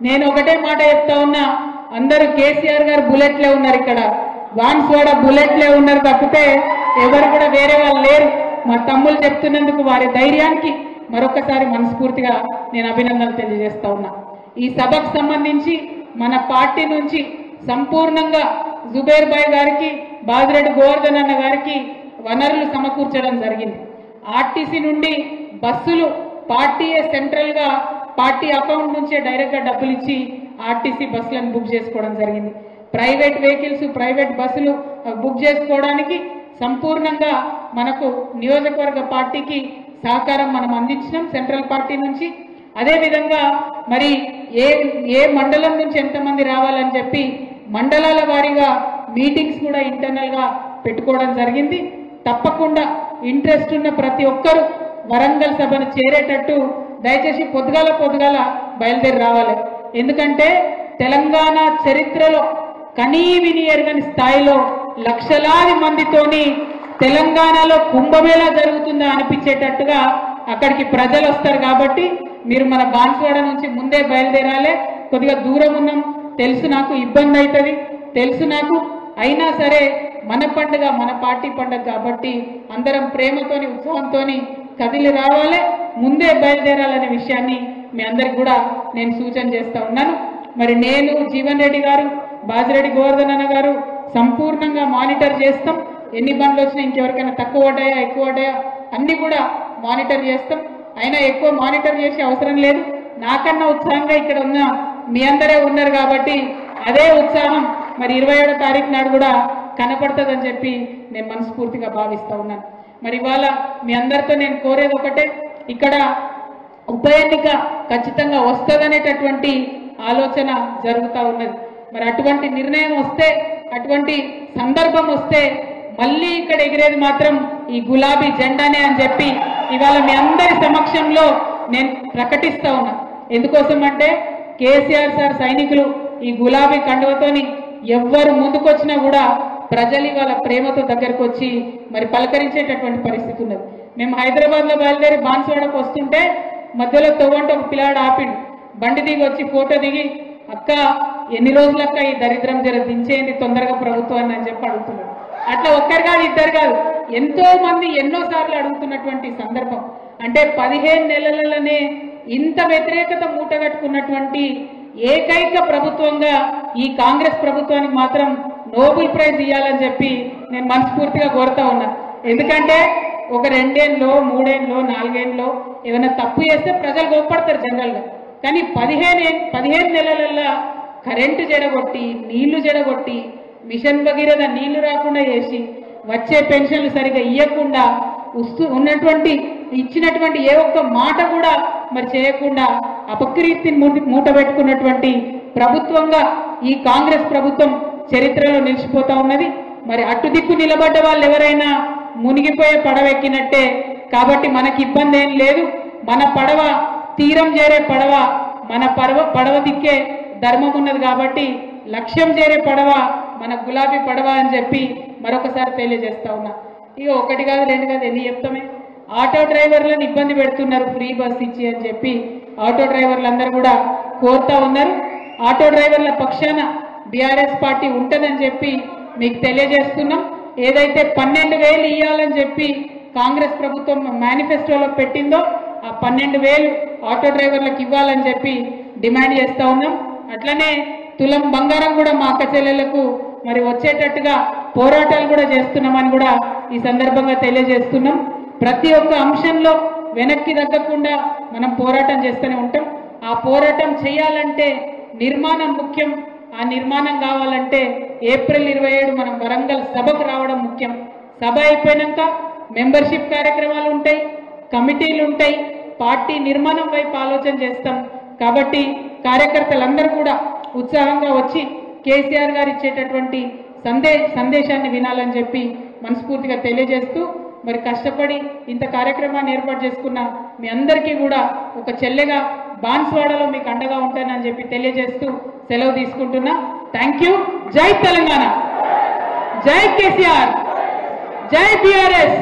నేను ఒకటే మాట చెప్తా ఉన్నా, అందరూ కేసీఆర్ గారు బుల్లెట్లే ఉన్నారు, ఇక్కడ బాన్స్వాడ బుల్లెట్లే ఉన్నారు తప్పితే ఎవరు కూడా వేరే వాళ్ళు లేరు. మా తమ్ముళ్ళు చెప్తున్నందుకు వారి ధైర్యానికి మరొకసారి మనస్ఫూర్తిగా నేను అభినందనలు తెలియజేస్తా ఉన్నా. ఈ సభకు సంబంధించి మన పార్టీ నుంచి సంపూర్ణంగా జుబేర్ భాయ్ గారికి, బాజిరెడ్డి గోవర్ధన్ అన్న గారికి వనరులు సమకూర్చడం జరిగింది. ఆర్టీసీ నుండి బస్సులు పార్టీయే సెంట్రల్ గా పార్టీ అకౌంట్ నుంచే డైరెక్ట్ గా డబ్బులు ఇచ్చి ఆర్టీసీ బస్సులను బుక్ చేసుకోవడం జరిగింది. ప్రైవేట్ వెహికల్స్, ప్రైవేట్ బస్సులు బుక్ చేసుకోవడానికి సంపూర్ణంగా మనకు నియోజకవర్గ పార్టీకి సహకారం మనం అందించినాం సెంట్రల్ పార్టీ నుంచి. అదేవిధంగా మరి ఏ మండలం నుంచి ఎంతమంది రావాలని చెప్పి మండలాల వారీగా మీటింగ్స్ కూడా ఇంటర్నల్ గా పెట్టుకోవడం జరిగింది. తప్పకుండా ఇంట్రెస్ట్ ఉన్న ప్రతి ఒక్కరూ వరంగల్ సభను చేరేటట్టు దయచేసి పొద్దుగాల బయలుదేరి రావాలి. ఎందుకంటే తెలంగాణ చరిత్రలో కనీవిని ఎరగని స్థాయిలో లక్షలాది మందితోని తెలంగాణలో కుంభమేళా జరుగుతుందా అనిపించేటట్టుగా అక్కడికి ప్రజలు వస్తారు. కాబట్టి మీరు మన బాన్స్వాడ నుంచి ముందే బయలుదేరాలి. కొద్దిగా దూరం ఉన్నాం, తెలుసు, నాకు ఇబ్బంది అవుతుంది, తెలుసు నాకు. అయినా సరే మన పండుగ, మన పార్టీ పండుగ కాబట్టి అందరం ప్రేమతోని ఉత్సాహంతోని కదిలి రావాలి, ముందే బయలుదేరాలనే విషయాన్ని మీ అందరికి కూడా నేను సూచన చేస్తా ఉన్నాను. మరి నేను, జీవన్ రెడ్డి గారు, బాజిరెడ్డి గోవర్ధన్ అన్న గారు సంపూర్ణంగా మానిటర్ చేస్తాం. ఎన్ని బండ్లు వచ్చినా, ఇంకెవరికైనా తక్కువ పడ్డాయా ఎక్కువ పడ్డాయా అన్ని కూడా మానిటర్ చేస్తాం. అయినా ఎక్కువ మానిటర్ చేసే అవసరం లేదు. నాకన్నా ఉత్సాహంగా ఇక్కడ ఉన్న మీ అందరే ఉన్నారు కాబట్టి అదే ఉత్సాహం మరి 27వ తారీఖు నాడు కూడా కనపడుతుందని చెప్పి నేను మనస్ఫూర్తిగా భావిస్తా ఉన్నాను. మరి ఇవాళ మీ అందరితో నేను కోరేది ఒకటే, ఇక్కడ ఉప ఎన్నిక ఖచ్చితంగా వస్తుందనేటటువంటి ఆలోచన జరుగుతూ ఉన్నది. మరి అటువంటి నిర్ణయం వస్తే, అటువంటి సందర్భం వస్తే మళ్ళీ ఇక్కడ ఎగిరేది మాత్రం ఈ గులాబీ జెండానే అని చెప్పి ఇవాళ మీ అందరి సమక్షంలో నేను ప్రకటిస్తా ఉన్నా. ఎందుకోసం అంటే కేసీఆర్ సార్ సైనికులు ఈ గులాబీ కండువతోని ఎవ్వరు ముందుకొచ్చినా కూడా ప్రజలు ఇవాళ ప్రేమతో దగ్గరకు వచ్చి మరి పలకరించేటటువంటి పరిస్థితి ఉన్నది. మేము హైదరాబాద్ లో బయలుదేరి బాన్స్వాడకు వస్తుంటే మధ్యలో తవ్వంటే ఒక పిల్లాడు ఆపిండు, బండి దిగి వచ్చి ఫోటో దిగి, అక్క ఎన్ని రోజులక్క ఈ దరిద్రం జర దించేయండి తొందరగా ప్రభుత్వాన్ని అని చెప్పి అడుగుతున్నాడు. అట్లా ఒక్కరు కాదు, ఇద్దరు కాదు, ఎంతో మంది ఎన్నోసార్లు అడుగుతున్నటువంటి సందర్భం. అంటే 15 నెలలనే ఇంత వ్యతిరేకత మూటగట్టుకున్నటువంటి ఏకైక ప్రభుత్వంగా ఈ కాంగ్రెస్ ప్రభుత్వానికి మాత్రం నోబెల్ ప్రైజ్ ఇవ్వాలని చెప్పి నేను మనస్ఫూర్తిగా కోరుతా ఉన్నా. ఎందుకంటే ఒక 2 ఏళ్ళలో 3 ఏళ్ళలో 4 ఏళ్ళలో ఏమైనా తప్పు చేస్తే ప్రజలు గొప్పడతారు జనరల్ గా. కానీ 15 నెలలలో కరెంటు జడగొట్టి, నీళ్లు జడగొట్టి, మిషన్ భగీరథ నీళ్లు రాకుండా చేసి, వచ్చే పెన్షన్లు సరిగా ఇవ్వకుండా, ఉన్నటువంటి ఇచ్చినటువంటి ఏ ఒక్క మాట కూడా మరి చేయకుండా అపకీర్తిని మూట పెట్టుకున్నటువంటి ప్రభుత్వంగా ఈ కాంగ్రెస్ ప్రభుత్వం చరిత్రలో నిలిచిపోతా ఉన్నది. మరి అటుదిక్కు నిలబడ్డ వాళ్ళు ఎవరైనా మునిగిపోయే పడవెక్కినట్టే. కాబట్టి మనకి ఇబ్బంది ఏం లేదు. మన పడవ తీరం చేరే పడవ, మన పడవ దిక్కే ధర్మం ఉన్నది కాబట్టి లక్ష్యం చేరే పడవ మన గులాబీ పడవ అని చెప్పి మరొకసారి తెలియజేస్తా ఉన్నా. ఇక 1 కాదు 2 కాదు ఎన్ని చెప్తామే. ఆటో డ్రైవర్లను ఇబ్బంది పెడుతున్నారు ఫ్రీ బస్ ఇచ్చి అని చెప్పి ఆటో డ్రైవర్లు అందరూ కూడా కోరుతా ఉన్నారు. ఆటో డ్రైవర్ల పక్షాన బీఆర్ఎస్ పార్టీ ఉంటుందని చెప్పి మీకు తెలియజేస్తున్నాం. ఏదైతే 12,000 ఇవ్వాలని చెప్పి కాంగ్రెస్ ప్రభుత్వం మేనిఫెస్టోలో పెట్టిందో ఆ 12,000 ఆటో డ్రైవర్లకు ఇవ్వాలని చెప్పి డిమాండ్ చేస్తా ఉన్నాం. అట్లనే తులం బంగారం కూడా మా అక్క చెల్లెలకు మరి వచ్చేటట్టుగా పోరాటాలు కూడా చేస్తున్నామని కూడా ఈ సందర్భంగా తెలియజేస్తున్నాం. ప్రతి ఒక్క అంశంలో వెనక్కి తగ్గకుండా మనం పోరాటం చేస్తూనే ఉంటాం. ఆ పోరాటం చేయాలంటే నిర్మాణం ముఖ్యం. ఆ నిర్మాణం కావాలంటే ఏప్రిల్ 27 మనం వరంగల్ సభకు రావడం ముఖ్యం. సభ అయిపోయినాక మెంబర్షిప్ కార్యక్రమాలు ఉంటాయి, కమిటీలు ఉంటాయి, పార్టీ నిర్మాణం వైపు ఆలోచన చేస్తాం. కాబట్టి కార్యకర్తలందరూ కూడా ఉత్సాహంగా వచ్చి కేసీఆర్ గారు ఇచ్చేటటువంటి సందేశాన్ని వినాలని చెప్పి మనస్ఫూర్తిగా తెలియజేస్తూ, మరి కష్టపడి ఇంత కార్యక్రమాన్ని ఏర్పాటు చేసుకున్న మీ అందరికీ కూడా ఒక చెల్లెగా బాన్స్వాడలో మీకు అండగా ఉంటానని చెప్పి తెలియజేస్తూ సెలవు తీసుకుంటున్నా. Thank you. జై తెలంగాణ, జై కేసీఆర్, జై బీఆర్ఎస్.